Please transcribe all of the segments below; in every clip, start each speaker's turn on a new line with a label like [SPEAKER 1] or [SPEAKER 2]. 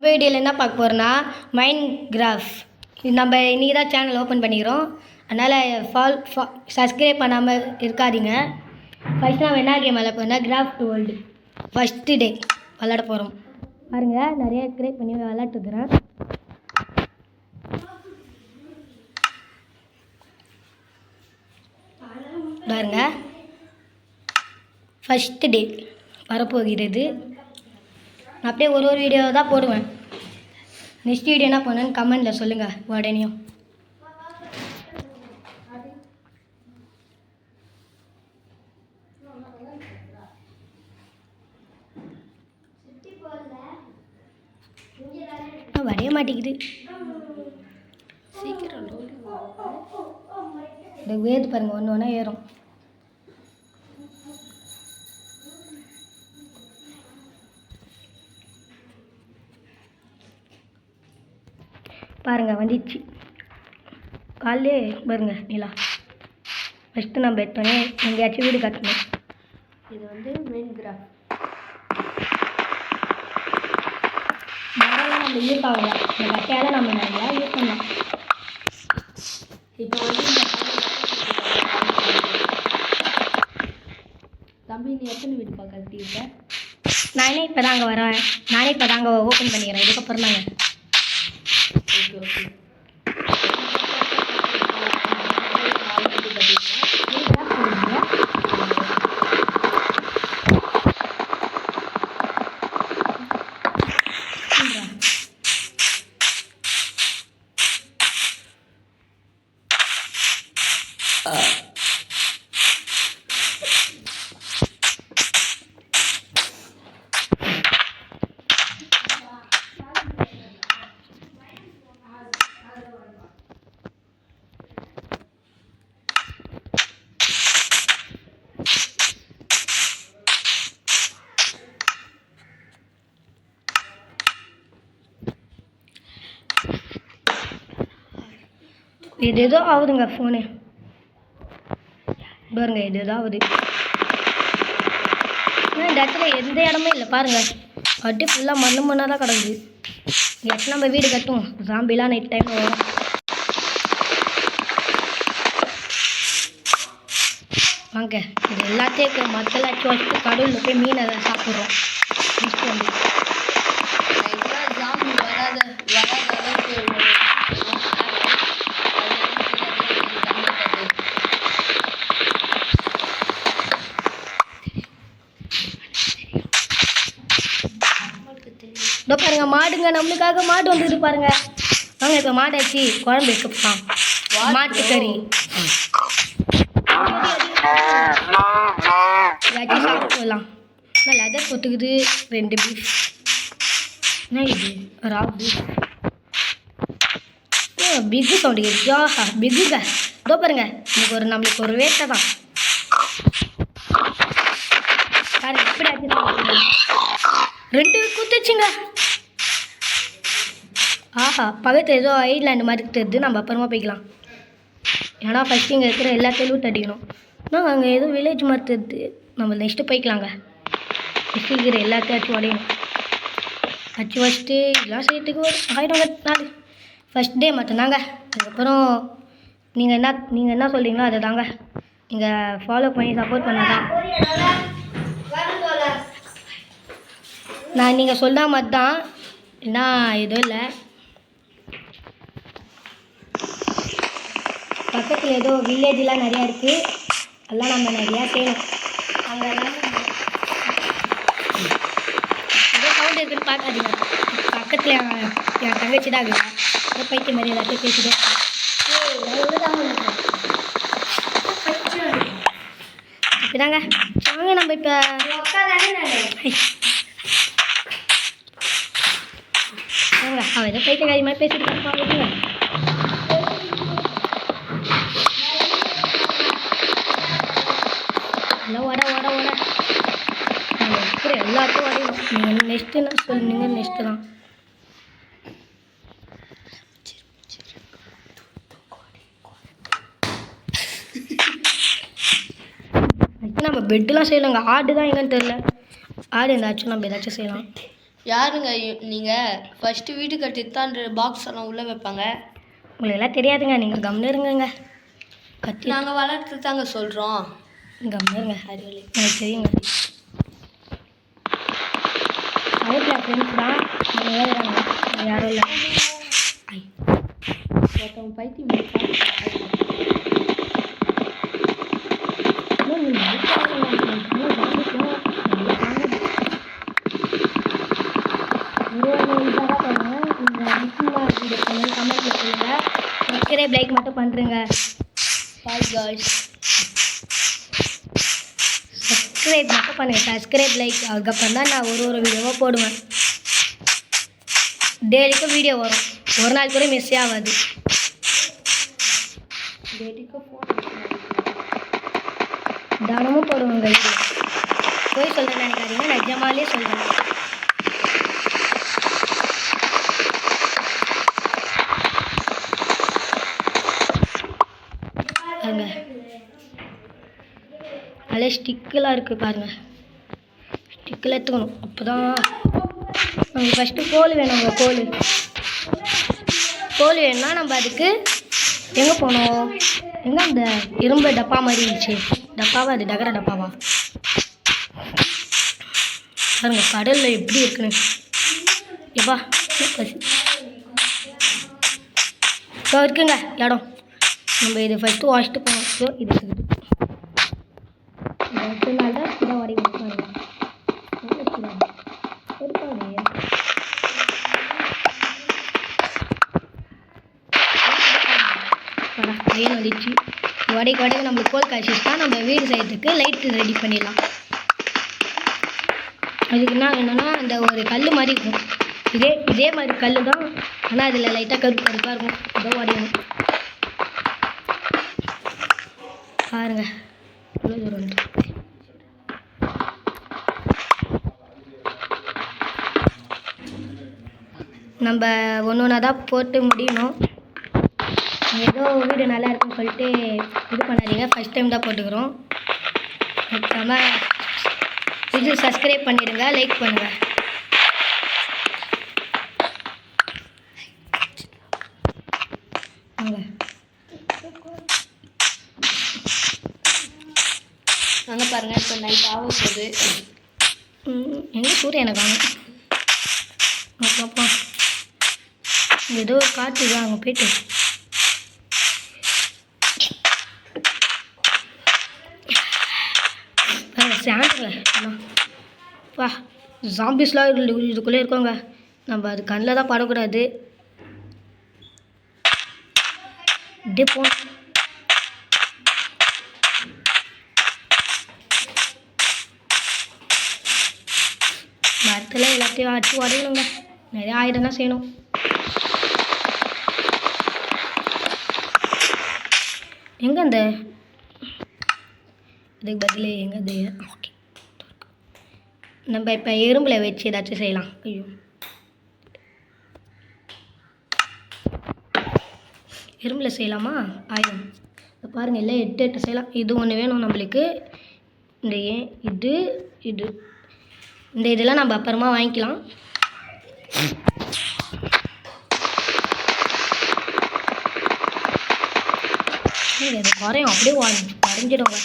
[SPEAKER 1] வீடியோவில் என்ன பார்க்க போகிறோன்னா மைன்கிராஃப்ட் நம்ம இன்றைக்கி தான் சேனல் ஓப்பன் பண்ணிக்கிறோம். அதனால் சப்ஸ்கிரைப் பண்ணாமல் இருக்காதீங்க. ஃபஸ்ட் நம்ம என்ன கேம் விளையாட போகிறோம்னா கிராஃப்ட் வேர்ல்டு ஃபஸ்ட்டு டே விளையாட போகிறோம். பாருங்கள், நிறைய கிரியேட் பண்ணி விளையாட்டுருக்குறேன். பாருங்க, ஃபஸ்ட்டு டே வரப்போகிறது. நான் அப்படியே ஒரு வீடியோ தான் போடுவேன். நெக்ஸ்ட் வீடியோ என்ன பண்ணுன்னு கமெண்டில் சொல்லுங்கள் உடனேயும். வரைய மாட்டேங்குது, சீக்கிரம் இந்த வேது பாருங்கள், ஒன்று ஒன்றா ஏறும். பாருங்கள், வந்துச்சு காலையே பாருங்க நிலா. ஃபஸ்ட்டு நம்ம எடுத்தோடனே எங்கேயாச்சும் வீடு கட்டணும். இது வந்து மைன்கிராஃப்ட் மரம்லாம் நம்ம யூஸ் ஆகலாம். இந்த கட்டையால் நம்ம நிறையா யூஸ் பண்ணலாம். இப்போ வந்து இந்த தம்பி நீ எத்தனை வீடு கட்டியிருக்கேன்? நானே இப்போ தாங்க வரேன். நானே இப்போ தாங்க ஓப்பன் பண்ணிக்கிறேன். இதுக்கப்புறம் தாங்க. ஓகே இது ஏதோ ஆகுதுங்க ஃபோனு பாருங்க, இது ஏதோ ஆகுது. இந்த இடத்துல எந்த இடமே இல்லை பாருங்கள். அப்படியே ஃபுல்லாக மண்ணாக தான் கிடக்குது. எட்டு நம்ம வீடு கட்டும். ஜாம்பிலாம் நைட் டைம் வரும். வாங்க, இது எல்லாத்தையும் மக்களாச்சும் வச்சுட்டு கடவுளில் போய் மீனை சாப்பிட்றோம். நெக்ஸ்ட் வந்து இதோ பாருங்க, மாடுங்க, நம்மளுக்காக மாடு வந்துது பாருங்க. வாங்க, இப்போ மாடாச்சு குழம்பு வைக்கலாம். மாட்டுக்கறி ஏதாச்சும் சாப்பிடலாம். லெதர் கொத்துக்குது. 2 பீஃப். என்ன இது? ரா பீஃப். பிக்கு சவுண்டு கேட்குதா? பிக்குங்க. இதோ பாருங்க, இன்னைக்கு நம்மளுக்கு ஒரு வேட்டை தான் பாருங்க. எப்படி ஆச்சு? 2 குத்துச்சுங்க. ஆஹா, பக்கத்தில் ஏதோ ஐலாண்டு மாதிரி தெரியுது. நம்ம அப்புறமா போய்க்கலாம். ஏன்னா ஃபஸ்ட்டு இங்கே இருக்கிற எல்லாத்தையும் லூட் அடிக்கணும். ஆனால் அங்கே ஏதோ வில்லேஜ் மாதிரி தெரியுது. நம்ம நெக்ஸ்ட்டு போய்க்கலாங்க. நெக்ஸ்ட்டு இருக்கிற எல்லாத்தையும் உடையணும். அச்சு வச்சுட்டு இதெல்லாம் செய்யறதுக்கு ஒரு ஆயிரம் 4 ஃபஸ்ட் டே மட்டும்தாங்க. அதுக்கப்புறம் நீங்கள் என்ன சொல்கிறீங்களோ அதை தாங்க நீங்கள் ஃபாலோ பண்ணி சப்போர்ட் பண்ணாதான். நான் நீங்கள் சொல்கிற மாதிரி தான். ஏன்னா எதுவும் இல்லை, பக்கத்தில் ஏதோ வில்லேஜெலாம் நிறையா இருக்குது. அதெல்லாம் நம்ம நிறையா செய்யணும். அங்கெல்லாம் ஏதோ சவுண்ட் இருக்குன்னு பார்க்காதீங்க. பக்கத்தில் என் தங்கச்சி தான் இருக்குதா. ஏதோ பைத்திய மாதிரி எல்லாத்தையும் பேசிட்டே இப்போதாங்க. வாங்க, நம்ம இப்போ அவன் ஏதோ பைத்தியக்காரி மாதிரி பேசிட்டு இருப்பாங்க. எல்லாத்தையும் வரையணும். நீங்கள் நெக்ஸ்ட்டு சொல்லுங்க. நெக்ஸ்ட்டு தான் நம்ம பெட்டுலாம் செய்யலாங்க. ஆடு தான் எங்கன்னு தெரில. ஆடு ஏதாச்சும் நம்ம ஏதாச்சும் செய்யலாம்.
[SPEAKER 2] யாருங்க நீங்கள் ஃபஸ்ட்டு வீடு கட்டிட்டு தான் பாக்ஸ் எல்லாம் உள்ளே வைப்பாங்க.
[SPEAKER 1] உங்களுக்கு எல்லாம் தெரியாதுங்க, நீங்கள் கம்னு இருங்கங்க. கத்தி
[SPEAKER 2] நாங்கள் வளர்த்து தாங்க சொல்கிறோம்.
[SPEAKER 1] கம்னு இருங்க, அறிவலி எனக்கு தெரியுங்க. அவுட்டில் ஃப்ரெண்ட்ஸ் தான் ஏறுறாங்க, யாரும் இல்லை.
[SPEAKER 2] ஒருத்தவங்க பைத்தியம்
[SPEAKER 1] சப்ஸ்கிரைப் லைக் மட்டும் பண்ணுறேங்க.
[SPEAKER 2] Bye guys.
[SPEAKER 1] சப்ஸ்கிரைப் மட்டும் பண்ணுங்கள். சப்ஸ்கிரைப் லைக் அதுக்கப்புறம் தான் நான் ஒரு வீடியோவாக போடுவேன். டெய்லிக்கும் வீடியோ வரும், ஒரு நாள் கூட மிஸ் ஆகாது. தினமும் போடுவாங்க வீடியோ. போய் சொல்கிறேன் நினைக்காதீங்க, நிஜமாலே சொல்கிறேன். பாருங்க அதில் ஸ்டிக்கெலாம் இருக்குது பாருங்கள். ஸ்டிக்கில் எடுத்துக்கணும், அப்போ தான் நமக்கு ஃபஸ்ட்டு கோல் வேணுங்க. கோல் வேணும்னா நம்ம அதுக்கு எங்கே போகணும்? எங்கே அந்த இரும்பு டப்பா மாதிரி இருந்துச்சு, டப்பாவா அது டகர டப்பாவா பாருங்க. கடலில் எப்படி இருக்குன்னு எப்பா இப்போ இருக்குங்க இடம். நம்ம இது ஃபஸ்ட்டு வாஷ்ட்டு போனோம். இது இருக்குது நாள் தான் இதை வாடி கொடுப்பாங்க. பையன் வந்துச்சு. வடைக்கு நம்மளுக்கு கோல் காய்ச்சிச்சுன்னா நம்ம வீடு செய்யறதுக்கு லைட்டு ரெடி பண்ணிடலாம். அதுக்கு என்ன வேணும்னா அந்த ஒரு கல் மாதிரி இருக்கும், இதே மாதிரி கல் தான், ஆனால் அதில் லைட்டாக கருப்பாக இருக்கும். இதோ வடையணும் பாருங்க. இவ்வளோ தூரம் வந்து நம்ம ஒன்று தான் போட்டு முடியணும். ஏதோ வீடு நல்லா இருக்குன்னு சொல்லிட்டு இது பண்ணாதீங்க, ஃபஸ்ட் டைம் தான் போட்டுக்கிறோம். மொத்தமாக இது சப்ஸ்கிரைப் பண்ணிடுங்க, லைக் பண்ணுங்கள்.
[SPEAKER 2] அங்கே பாருங்கள், இப்போ நைட் ஆக போகுது.
[SPEAKER 1] எங்கே சூரியனை காணும். அப்பா ஏதோ காற்று தான், அங்கே போயிட்டு சாண்டுங்க. வா ஜாம்பிஸ்லாம் இதுக்குள்ளே இருக்கோங்க. நம்ம அது கண்ணில் தான் படக்கூடாது. இப்படியே போகணும். மரத்தில் எல்லாத்தையும் அடிச்சு உடையணுங்க. நிறைய ஆயுதம் தான் செய்யணும். எங்கே அந்த இதுக்கு பதில் எங்கே அது? ஓகே, நம்ம இப்போ எறும்பில் வச்சு ஏதாச்சும் செய்யலாம். ஐயோ, எறும்பில் செய்யலாமா ஆயுதம்? இப்போ பாருங்கள், இல்லை 8 செய்யலாம். இது ஒன்று வேணும் நம்மளுக்கு. இந்த இது இந்த இதெல்லாம் நம்ம அப்புறமா வாங்கிக்கலாம். இது குறையும், அப்படியே வரைஞ்சிடுங்க.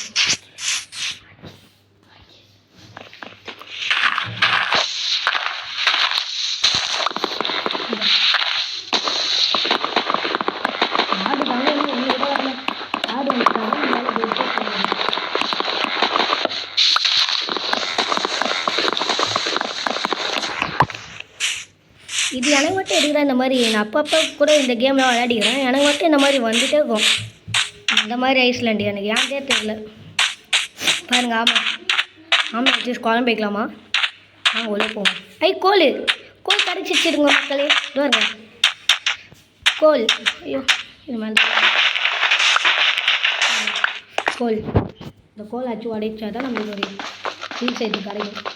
[SPEAKER 1] இது எனக்கு மட்டும் எடுக்கிறேன் இந்த மாதிரி. நான் அப்பப்போ கூட இந்த கேம்லாம் விளையாடிக்கிறேன். எனக்கு மட்டும் இந்த மாதிரி வந்துகிட்டே இருக்கும். இந்த மாதிரி ஐஸ்லாண்டு எனக்கு ஏன்டே தெரியல. பாருங்கள், ஆமாம் வச்சு குழம்பு வைக்கலாமா? உள்ளே போவோம். கோல் கடிச்சிருங்க மக்களே. பாருங்க கோல். ஐயோ, இது மாதிரி கோல். இந்த கோல் ஆச்சு உடைச்சா தான் நம்மளுக்கு ஒரு ஹீல் சைடு கிடைக்கும்.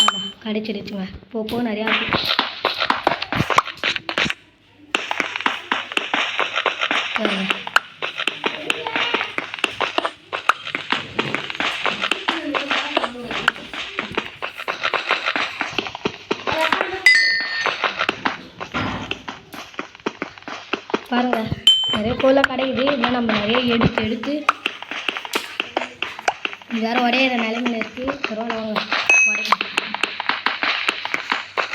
[SPEAKER 1] ஆமாம், கிடைச்சிருச்சுங்க. போ நிறையா இருக்குது. பாருங்கள் நிறைய கோலாக கிடைக்குது. இல்லை நம்ம நிறைய எடுத்து இது வேறு உடையிற நிலைமையில் இருக்குது. பரவாயில்ல வாங்க உடைக்கலாம்.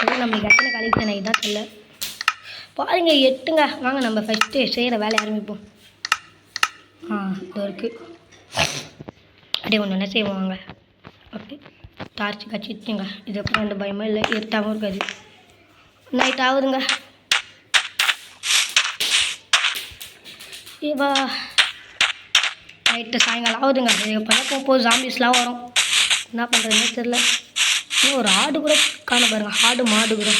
[SPEAKER 1] அது நம்மளுக்கு எத்தனை கலைக்கு தானே இதுதான் தெரியல. பாருங்க 8ங்க. வாங்க நம்ம ஃபஸ்ட்டு செய்கிற வேலையை ஆரம்பிப்போம். இது இருக்குது. அப்படியே ஒன்று ஒன்றா செய்வாங்க. ஓகே டார்ச் கச்சிட்டுங்க. இதுக்கப்புறம் அந்த பயமாக இல்லை, இருட்டாகவும் இருக்காது. நைட் ஆகுதுங்க. இவா நைட்டு சாயங்காலம் ஆகுதுங்க. இதுக்கப்புறம் போகும்போது ஜாம்பிஸ்லாம் வரும். என்ன பண்ணுறதுனே தெரில. இன்னும் ஒரு ஆடு கூட காண பாருங்க. ஆடு மாடு கூட.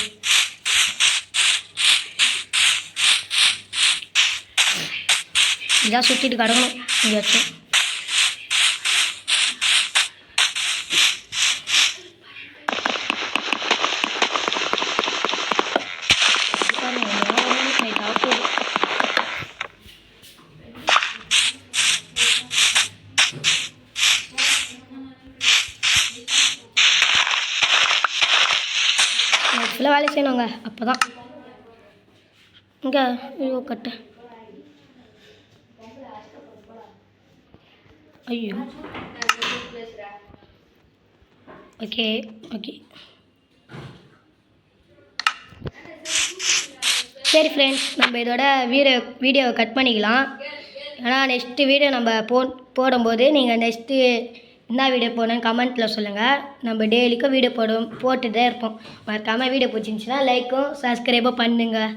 [SPEAKER 1] இதான் சுற்றிட்டு கிடக்கணும் எங்கேயாச்சும். ஃபுல்லாக வேலை செய்யணுங்க. அப்போ தான் இங்கே ஐயோ கட்டு. ஐயோ ஓகே சரி ஃப்ரெண்ட்ஸ், நம்ம இதோட வீடியோவை கட் பண்ணிக்கலாம். ஏன்னா நெக்ஸ்ட்டு வீடியோ நம்ம போடும்போது நீங்கள் நெக்ஸ்ட்டு என்ன வீடியோ போடணும்னு கமெண்ட்டில் சொல்லுங்கள். நம்ம டெய்லிக்கும் வீடியோ போட்டுகிட்டே இருப்போம். மறக்காமல் வீடியோ பிடிச்சிருந்துச்சின்னா லைக்கும் சப்ஸ்கிரைபும் பண்ணுங்கள்.